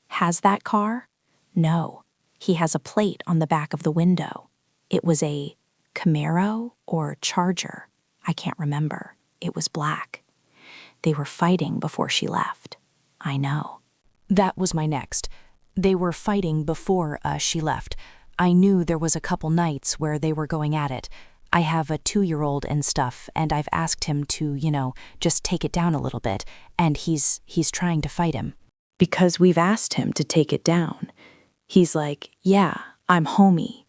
Has that car? No. He has a plate on the back of the window. It was a Camaro or Charger. I can't remember. It was black. They were fighting before she left. I know. That was my next. They were fighting before she left. I knew there was a couple nights where they were going at it. I have a 2-year-old and stuff, and I've asked him to, just take it down a little bit, and he's trying to fight him. Because we've asked him to take it down. He's like, yeah, I'm homie.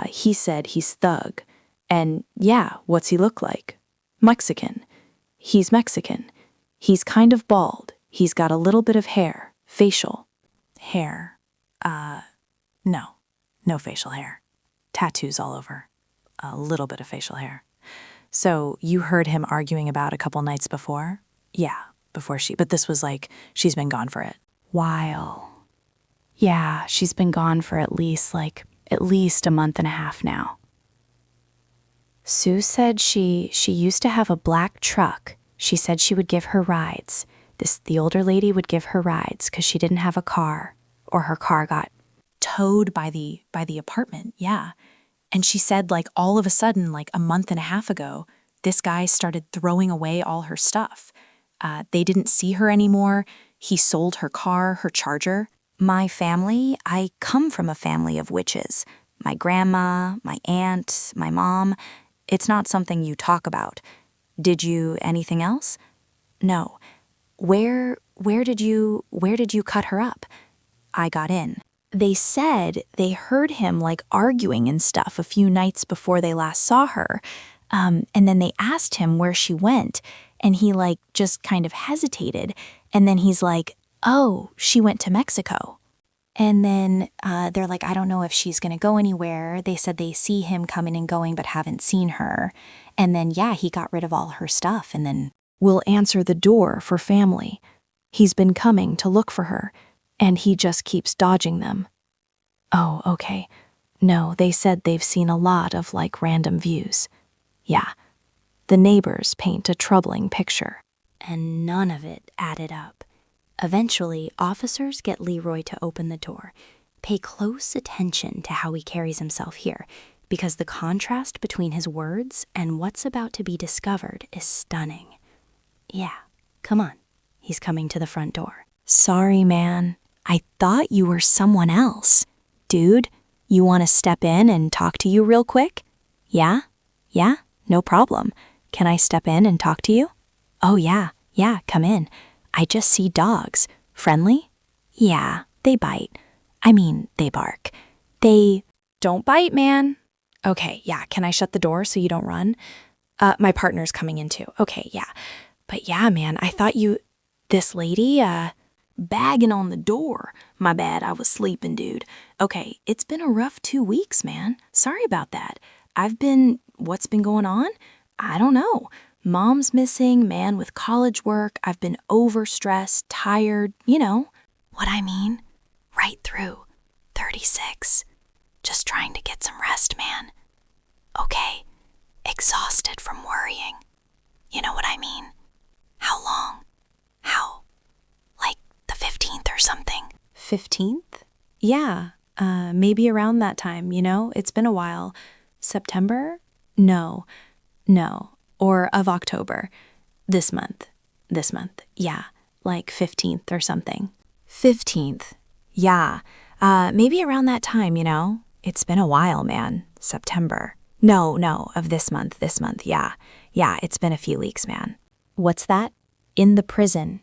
He said he's thug. And yeah, what's he look like? Mexican. He's Mexican. He's kind of bald. He's got a little bit of hair. Facial. Hair. No facial hair. Tattoos all over. A little bit of facial hair. So you heard him arguing about a couple nights before? Yeah, but this was like, she's been gone for it. While. Yeah, she's been gone for at least a month and a half now. Sue said she used to have a black truck. She said she would give her rides. The older lady would give her rides because she didn't have a car, or her car got Towed by the apartment, yeah. And she said, like, all of a sudden, like a month and a half ago, this guy started throwing away all her stuff. They didn't see her anymore. He sold her car, her Charger. My family, I come from a family of witches. My grandma, my aunt, my mom. It's not something you talk about. Did you anything else? No. Where did you cut her up? I got in. They said they heard him arguing and stuff a few nights before they last saw her. And then they asked him where she went, and he just kind of hesitated. And then he's like, oh, she went to Mexico. And then they're like, I don't know if she's going to go anywhere. They said they see him coming and going but haven't seen her. And then, yeah, he got rid of all her stuff and then will answer the door for family. He's been coming to look for her, and he just keeps dodging them. Oh, okay. No, they said they've seen a lot of random views. Yeah, the neighbors paint a troubling picture. And none of it added up. Eventually, officers get Leroy to open the door. Pay close attention to how he carries himself here, because the contrast between his words and what's about to be discovered is stunning. Yeah, come on. He's coming to the front door. Sorry, man. I thought you were someone else. Dude, you want to step in and talk to you real quick? Yeah? Yeah? No problem. Can I step in and talk to you? Oh, yeah. Yeah, come in. I just see dogs. Friendly? Yeah, they bite. I mean, they bark. They... Don't bite, man. Okay, yeah, can I shut the door so you don't run? My partner's coming in too. Okay, yeah. But yeah, man, I thought you... This lady, bagging on the door. My bad, I was sleeping, dude. Okay, it's been a rough 2 weeks, man. Sorry about that. What's been going on? I don't know. Mom's missing, man with college work. I've been overstressed, tired, you know. What I mean? Right through. 36. Just trying to get some rest, man. Okay. Exhausted from worrying. You know what I mean? How long? How? The 15th or something. 15th? Yeah, maybe around that time, It's been a while. September? No. Or of October. This month. Yeah, 15th or something. 15th. Yeah. Maybe around that time, It's been a while, man. September. No, of this month. Yeah. Yeah, it's been a few weeks, man. What's that? In the prison.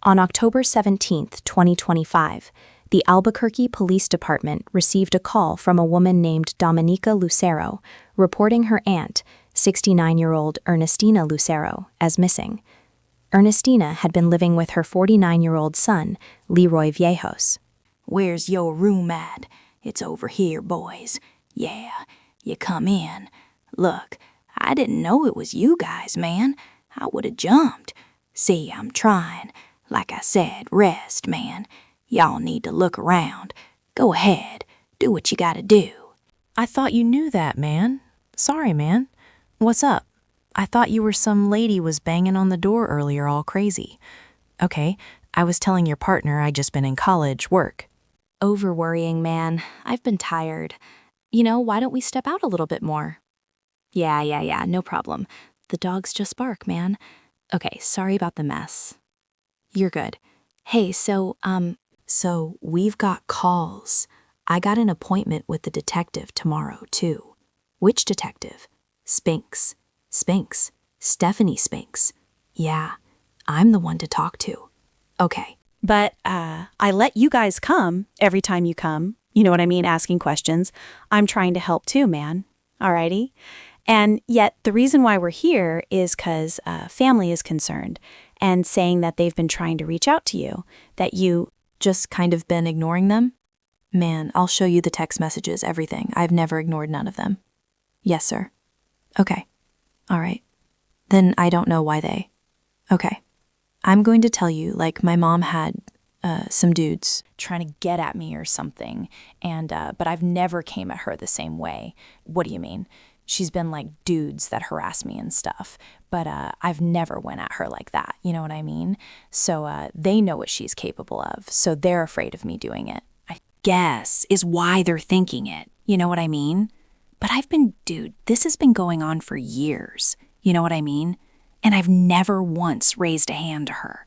On October 17th, 2025, the Albuquerque Police Department received a call from a woman named Dominica Lucero, reporting her aunt, 69-year-old Ernestina Lucero, as missing. Ernestina had been living with her 49-year-old son, Leroy Viejos. Where's your room at? It's over here, boys. Yeah, you come in. Look, I didn't know it was you guys, man. I would have jumped. See, I'm trying. Like I said, rest, man. Y'all need to look around. Go ahead. Do what you gotta do. I thought you knew that, man. Sorry, man. What's up? I thought you were some lady was banging on the door earlier all crazy. Okay, I was telling your partner I'd just been in college, work. Over-worrying, man. I've been tired. Why don't we step out a little bit more? Yeah, no problem. The dogs just bark, man. Okay, sorry about the mess. You're good. Hey, so we've got calls. I got an appointment with the detective tomorrow, too. Which detective? Spinks. Stephanie Spinks. Yeah, I'm the one to talk to. Okay. But I let you guys come every time you come. You know what I mean? Asking questions. I'm trying to help too, man. Alrighty? And yet the reason why we're here is because family is concerned and saying that they've been trying to reach out to you, that you Just kind of been ignoring them? Man, I'll show you the text messages, everything. I've never ignored none of them. Yes, sir. Okay. All right. Then I don't know why they. Okay. I'm going to tell you, like, my mom had some dudes trying to get at me or something, and but I've never came at her the same way. What do you mean? She's been like dudes that harass me and stuff, but I've never went at her like that. You know what I mean? So they know what she's capable of, so they're afraid of me doing it. I guess is why they're thinking it. You know what I mean? But dude, this has been going on for years. You know what I mean? And I've never once raised a hand to her.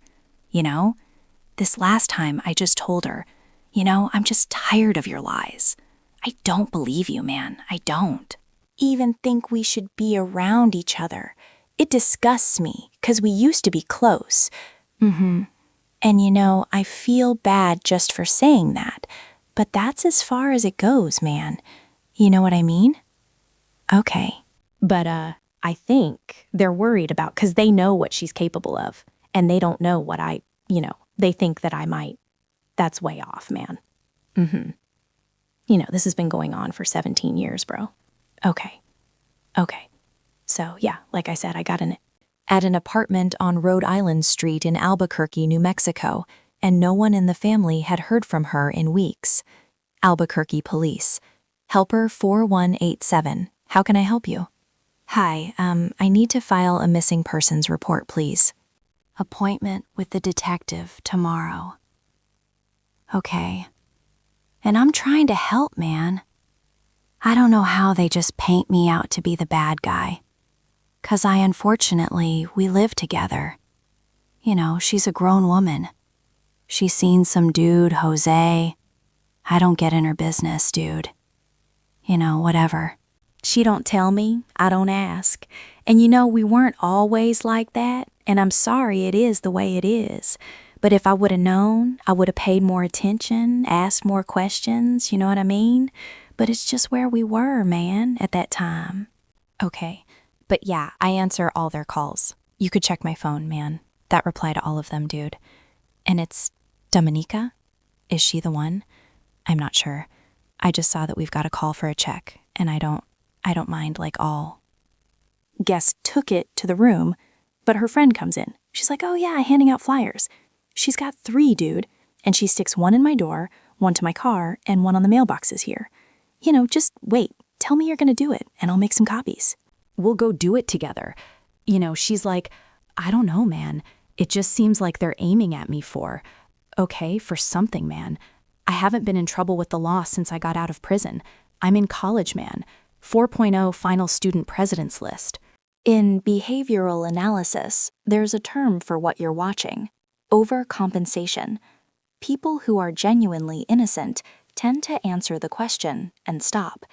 This last time I just told her, I'm just tired of your lies. I don't believe you, man. I don't. Even think we should be around each other. It disgusts me, 'cause we used to be close. And I feel bad just for saying that, but that's as far as it goes, man. You know what I mean? Okay. But I think they're worried about, because they know what she's capable of, and they don't know what they think that I might. That's way off, man. This has been going on for 17 years, bro. Okay. So, yeah, like I said, I got at an apartment on Rhode Island Street in Albuquerque, New Mexico, and no one in the family had heard from her in weeks. Albuquerque Police. Helper 4187. How can I help you? Hi, I need to file a missing persons report, please. Appointment with the detective tomorrow. Okay. And I'm trying to help, man. I don't know how they just paint me out to be the bad guy. 'Cause unfortunately, we live together. She's a grown woman. She's seen some dude, Jose. I don't get in her business, dude. Whatever. She don't tell me, I don't ask. And we weren't always like that, and I'm sorry it is the way it is. But if I would have known, I would have paid more attention, asked more questions, you know what I mean? But it's just where we were, man, at that time. Okay. But yeah, I answer all their calls. You could check my phone, man. That reply to all of them, dude. And it's Dominica? Is she the one? I'm not sure. I just saw that we've got a call for a check, and I don't mind, like, all. Guest took it to the room, but her friend comes in. She's like, oh yeah, handing out flyers. She's got 3, dude, and she sticks one in my door, one to my car, and one on the mailboxes here. Just wait. Tell me you're gonna do it, and I'll make some copies. We'll go do it together. She's like, I don't know, man. It just seems like they're aiming at me for something, man. I haven't been in trouble with the law since I got out of prison. I'm in college, man. 4.0 final student president's list. In behavioral analysis, there's a term for what you're watching: overcompensation. People who are genuinely innocent tend to answer the question and stop.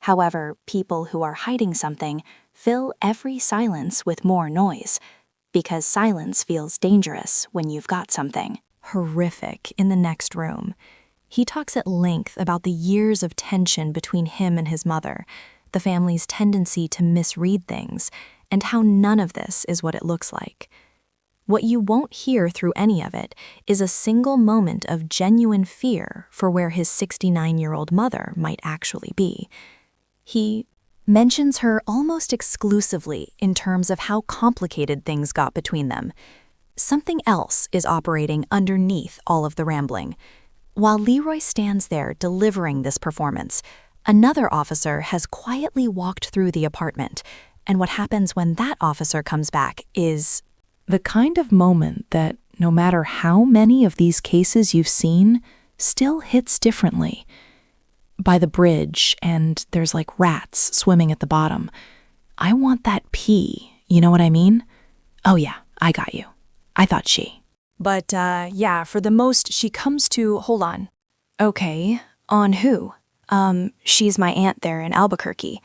However, people who are hiding something fill every silence with more noise, because silence feels dangerous when you've got something. Horrific in the next room. He talks at length about the years of tension between him and his mother, the family's tendency to misread things, and how none of this is what it looks like. What you won't hear through any of it is a single moment of genuine fear for where his 69-year-old mother might actually be. He mentions her almost exclusively in terms of how complicated things got between them. Something else is operating underneath all of the rambling. While Leroy stands there delivering this performance, another officer has quietly walked through the apartment, and what happens when that officer comes back is The kind of moment that, no matter how many of these cases you've seen, still hits differently. By the bridge, and there's like rats swimming at the bottom. I want that pee, you know what I mean? Oh yeah, I got you. I thought she. But, yeah, for the most she comes to, hold on. Okay, on who? she's my aunt there in Albuquerque.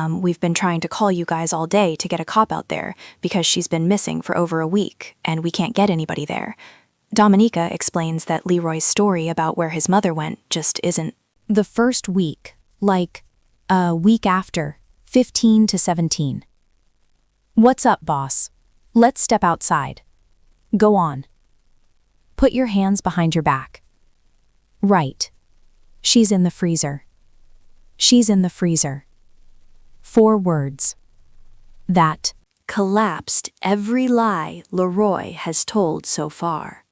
We've been trying to call you guys all day to get a cop out there because she's been missing for over a week and we can't get anybody there. Dominica explains that Leroy's story about where his mother went just isn't. The first week, like a week after, 15 to 17. What's up, boss? Let's step outside. Go on. Put your hands behind your back. Right. She's in the freezer. She's in the freezer. 4 words. That Collapsed every lie Leroy has told so far.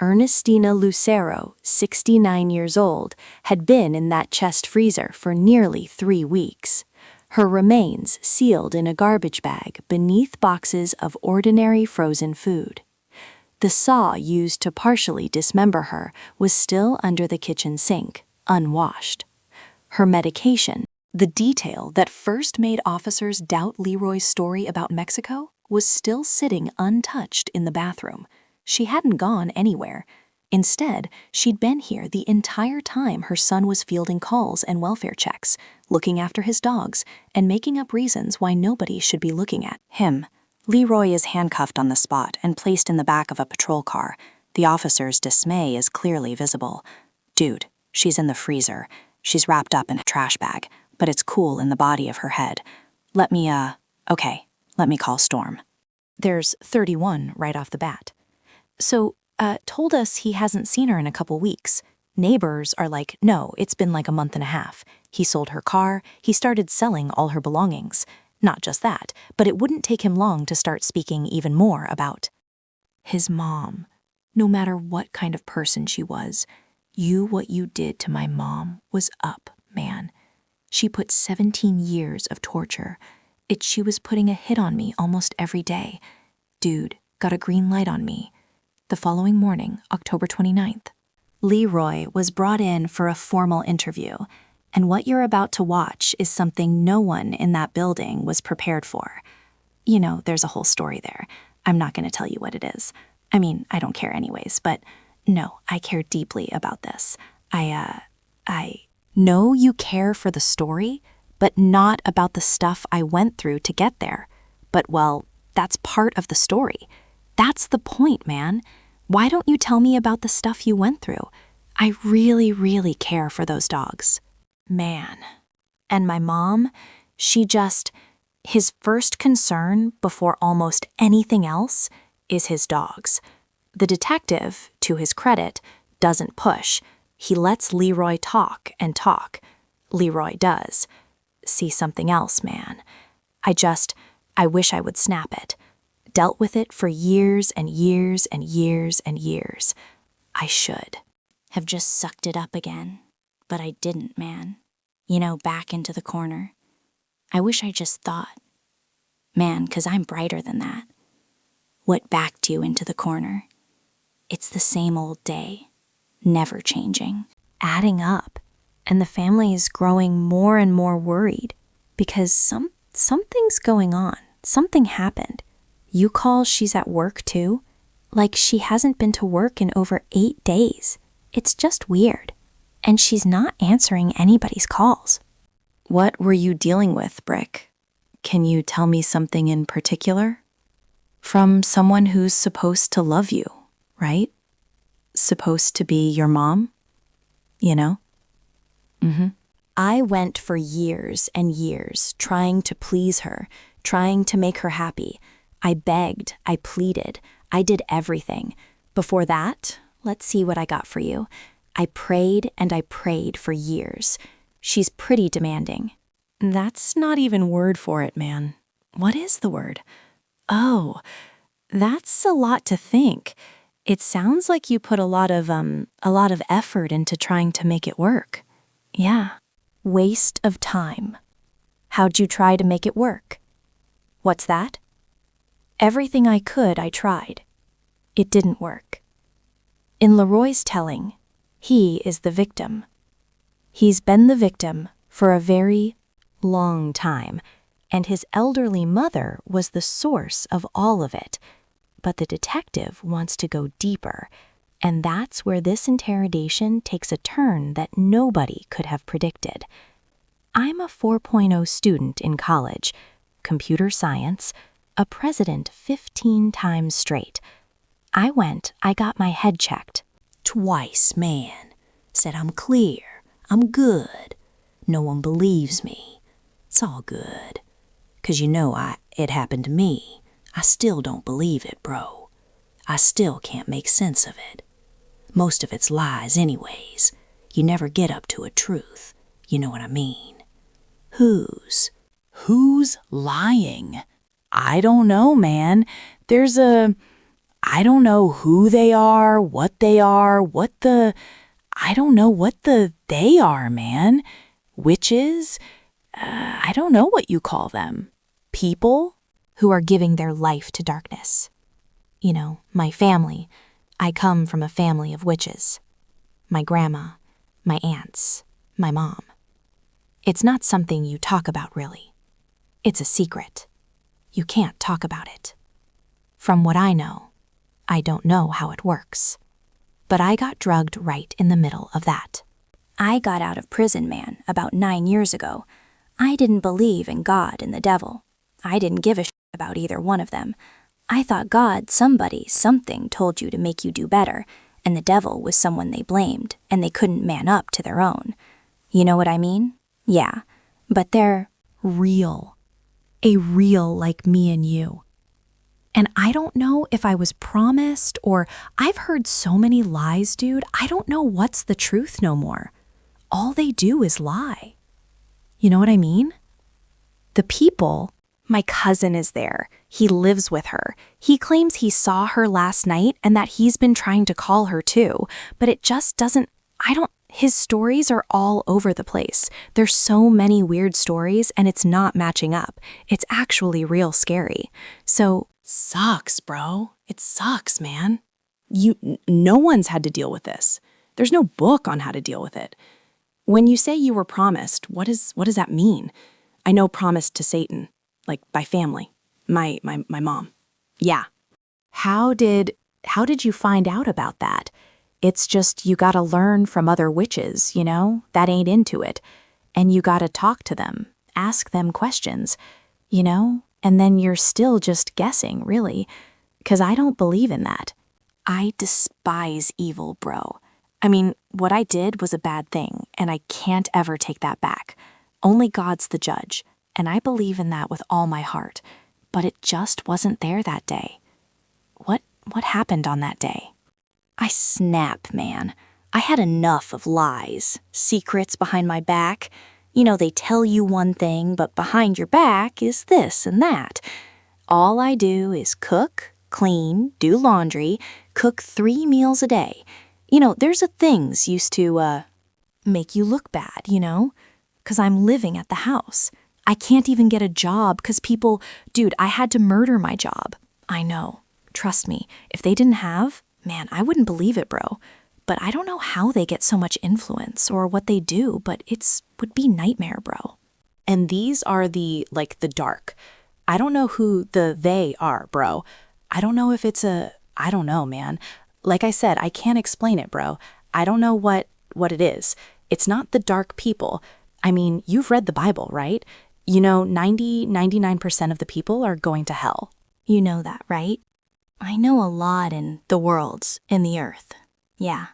Ernestina Lucero, 69 years old, had been in that chest freezer for nearly 3 weeks. Her remains sealed in a garbage bag beneath boxes of ordinary frozen food. The saw used to partially dismember her was still under the kitchen sink, unwashed. Her medication, the detail that first made officers doubt Leroy's story about Mexico, was still sitting untouched in the bathroom. She hadn't gone anywhere. Instead, she'd been here the entire time her son was fielding calls and welfare checks, looking after his dogs, and making up reasons why nobody should be looking at him. Leroy is handcuffed on the spot and placed in the back of a patrol car. The officer's dismay is clearly visible. Dude, she's in the freezer. She's wrapped up in a trash bag, but it's cool in the body of her head. Let me call Storm. There's 31 right off the bat. So, told us he hasn't seen her in a couple weeks. Neighbors are like, no, it's been like a month and a half. He sold her car, he started selling all her belongings. Not just that, but it wouldn't take him long to start speaking even more about his mom. No matter what kind of person she was, what you did to my mom was up, man. She put 17 years of torture. She was putting a hit on me almost every day. Dude, got a green light on me. The following morning, October 29th, Leroy was brought in for a formal interview, and what you're about to watch is something no one in that building was prepared for. You know, there's a whole story there. I'm not going to tell you what it is. I mean, I don't care anyways, but no, I care deeply about this. I know you care for the story, but not about the stuff I went through to get there. But, well, that's part of the story. That's the point, man. Why don't you tell me about the stuff you went through? I really, really care for those dogs. Man. And my mom, his first concern before almost anything else is his dogs. The detective, to his credit, doesn't push. He lets Leroy talk and talk. Leroy does. See something else, man. I wish I would snap it. Dealt with it for years and years and years and years. I should have just sucked it up again, but I didn't, man. You know, back into the corner. I wish I just thought. Man, 'cause I'm brighter than that. What backed you into the corner? It's the same old day, never changing, adding up, and the family is growing more and more worried because something's going on. Something happened. You call she's at work too? Like she hasn't been to work in over 8 days. It's just weird. And she's not answering anybody's calls. What were you dealing with, Brick? Can you tell me something in particular? From someone who's supposed to love you, right? Supposed to be your mom? You know? I went for years and years trying to please her, trying to make her happy. I begged, I pleaded, I did everything. Before that, let's see what I got for you. I prayed and I prayed for years. She's pretty demanding. That's not even word for it, man. What is the word? Oh, That's a lot to think. It sounds like you put a lot of effort into trying to make it work. Yeah. Waste of time. How'd you try to make it work? What's that? Everything I could, I tried. It didn't work. In Leroy's telling, he is the victim. He's been the victim for a very long time, and his elderly mother was the source of all of it. But the detective wants to go deeper, and that's where this interrogation takes a turn that nobody could have predicted. I'm a 4.0 student in college, computer science, a president 15 times straight. I got my head checked. Twice, man. Said I'm clear, I'm good. No one believes me. It's all good. 'Cause it happened to me. I still don't believe it, bro. I still can't make sense of it. Most of it's lies anyways. You never get up to a truth. You know what I mean? Who's lying? I don't know, man. I don't know who they are, what they are, I don't know what they are, man. Witches? I don't know what you call them. People? Who are giving their life to darkness. You know, my family. I come from a family of witches. My grandma, my aunts, my mom. It's not something you talk about, really. It's a secret. You can't talk about it. From what I know, I don't know how it works. But I got drugged right in the middle of that. I got out of prison, man, about 9 years ago. I didn't believe in God and the devil. I didn't give a shit about either one of them. I thought God, something told you to make you do better, and the devil was someone they blamed, and they couldn't man up to their own. You know what I mean? Yeah, but they're real. A real like me and you. And I don't know if I was promised or I've heard so many lies, dude. I don't know what's the truth no more. All they do is lie. You know what I mean? The people, my cousin is there. He lives with her. He claims he saw her last night and that he's been trying to call her too, but it just doesn't, his stories are all over the place. There's so many weird stories and it's not matching up. It's actually real scary. So, Sucks, bro. It sucks, man. No one's had to deal with this. There's no book on how to deal with it. When you say you were promised, what does that mean? I know promised to Satan, like by family, my mom. Yeah. How did you find out about that? It's just you gotta learn from other witches, you know, that ain't into it. And you gotta talk to them, ask them questions, you know? And then you're still just guessing, really, 'cause I don't believe in that. I despise evil, bro. I mean, what I did was a bad thing, and I can't ever take that back. Only God's the judge, and I believe in that with all my heart. But it just wasn't there that day. What happened on that day? I snapped, man. I had enough of lies, secrets behind my back. You know, they tell you one thing, but behind your back is this and that. All I do is cook, clean, do laundry, cook 3 meals a day. You know, there's things used to, make you look bad, you know? 'Cause I'm living at the house. I can't even get a job 'cause people, dude, I had to murder my job. I know. Trust me, if they didn't have, man, I wouldn't believe it, bro. But I don't know how they get so much influence or what they do, but would be nightmare, bro. And these are the dark. I don't know who they are, bro. I don't know if it's I don't know, man. Like I said, I can't explain it, bro. I don't know what it is. It's not the dark people. I mean, you've read the Bible, right? You know, 99% of the people are going to hell. You know that, right? I know a lot in the worlds, in the earth. Yeah.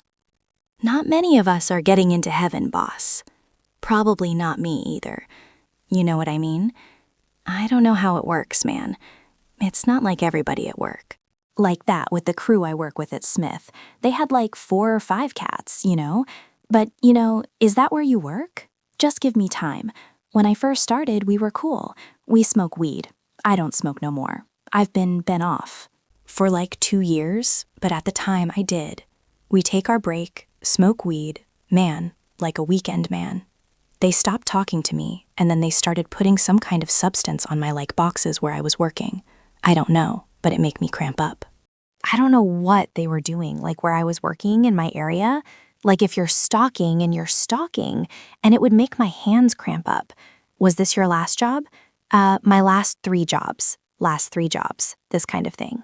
Not many of us are getting into heaven, boss. Probably not me either. You know what I mean? I don't know how it works, man. It's not like everybody at work. Like that with the crew I work with at Smith. They had like 4 or 5 cats, you know? But, you know, is that where you work? Just give me time. When I first started, we were cool. We smoke weed. I don't smoke no more. I've been off. for like 2 years, but at the time I did. We take our break, smoke weed, man, like a weekend man. They stopped talking to me, and then they started putting some kind of substance on my like boxes where I was working. I don't know, but it made me cramp up. I don't know what they were doing, like where I was working in my area. Like if you're stalking and you're stalking, and it would make my hands cramp up. Was this your last job? My last 3 jobs, this kind of thing.